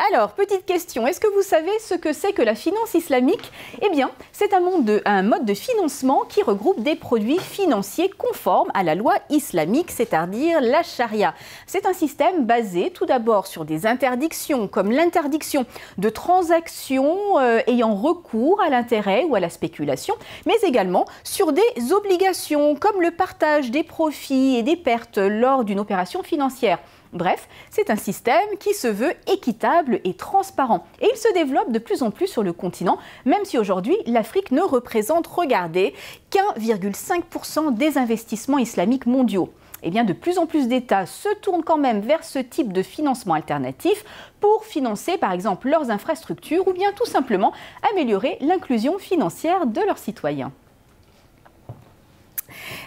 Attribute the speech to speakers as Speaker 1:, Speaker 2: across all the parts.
Speaker 1: Alors, petite question, est-ce que vous savez ce que c'est que la finance islamique? Eh bien, c'est un mode de financement qui regroupe des produits financiers conformes à la loi islamique, c'est-à-dire la charia. C'est un système basé tout d'abord sur des interdictions, comme l'interdiction de transactions ayant recours à l'intérêt ou à la spéculation, mais également sur des obligations, comme le partage des profits et des pertes lors d'une opération financière. Bref, c'est un système qui se veut équitable et transparent. Et il se développe de plus en plus sur le continent, même si aujourd'hui l'Afrique ne représente, regardez, qu'1,5% des investissements islamiques mondiaux. Eh bien, de plus en plus d'États se tournent quand même vers ce type de financement alternatif pour financer par exemple leurs infrastructures ou bien tout simplement améliorer l'inclusion financière de leurs citoyens.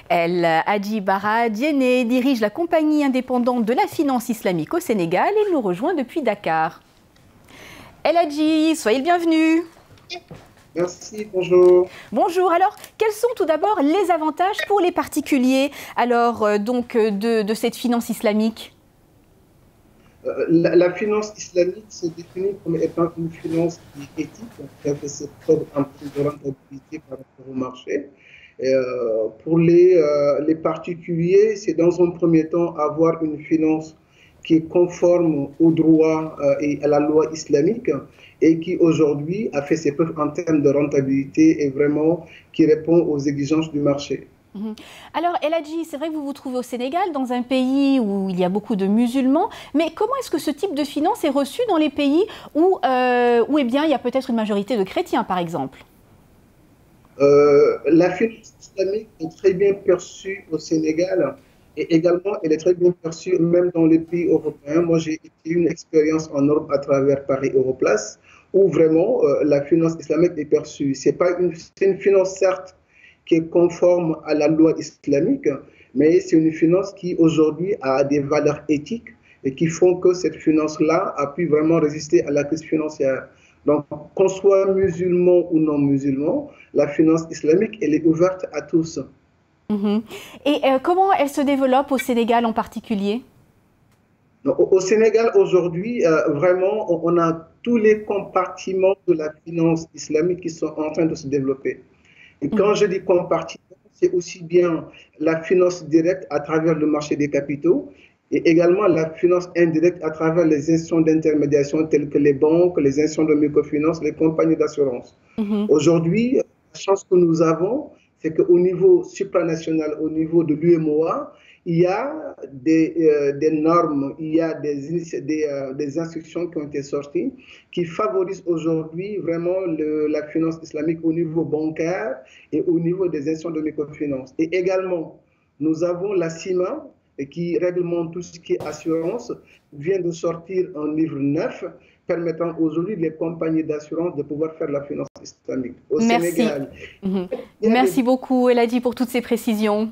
Speaker 1: El Hadji Bara Diéné dirige la compagnie indépendante de la finance islamique au Sénégal et nous rejoint depuis Dakar. El Hadji, soyez le bienvenu.
Speaker 2: Merci, bonjour.
Speaker 1: Bonjour, alors quels sont tout d'abord les avantages pour les particuliers de cette finance islamique?
Speaker 2: La finance islamique se définit comme étant une finance qui est éthique, qui a fait ses preuves en termes de rentabilité par rapport au marché. Pour les particuliers, c'est dans un premier temps avoir une finance qui est conforme au droit et à la loi islamique et qui aujourd'hui a fait ses preuves en termes de rentabilité et vraiment qui répond aux exigences du marché.
Speaker 1: Alors, El Hadji, c'est vrai que vous vous trouvez au Sénégal, dans un pays où il y a beaucoup de musulmans, mais comment est-ce que ce type de finance est reçu dans les pays où eh bien, il y a peut-être une majorité de chrétiens, par exemple?
Speaker 2: La finance islamique est très bien perçue au Sénégal et également elle est très bien perçue même dans les pays européens. Moi, j'ai eu une expérience en Europe à travers Paris Europlace où vraiment la finance islamique est perçue. C'est une finance certes qui est conforme à la loi islamique, mais c'est une finance qui aujourd'hui a des valeurs éthiques et qui font que cette finance-là a pu vraiment résister à la crise financière. Donc, qu'on soit musulman ou non musulman, la finance islamique, elle est ouverte à tous.
Speaker 1: Et comment elle se développe au Sénégal en particulier?
Speaker 2: Donc, au Sénégal, aujourd'hui, vraiment, on a tous les compartiments de la finance islamique qui sont en train de se développer. Et quand je dis compartiment, c'est aussi bien la finance directe à travers le marché des capitaux et également la finance indirecte à travers les institutions d'intermédiation telles que les banques, les institutions de microfinance, les compagnies d'assurance. Aujourd'hui, la chance que nous avons, c'est qu'au niveau supranational, au niveau de l'UMOA, il y a des normes, il y a des instructions qui ont été sorties qui favorisent aujourd'hui vraiment la finance islamique au niveau bancaire et au niveau des institutions de microfinance. Et également, nous avons la CIMA qui réglemente tout ce qui est assurance, vient de sortir un livre neuf permettant aujourd'hui les compagnies d'assurance de pouvoir faire la finance islamique au
Speaker 1: Merci.
Speaker 2: Sénégal.
Speaker 1: Merci beaucoup, El Hadji, pour toutes ces précisions.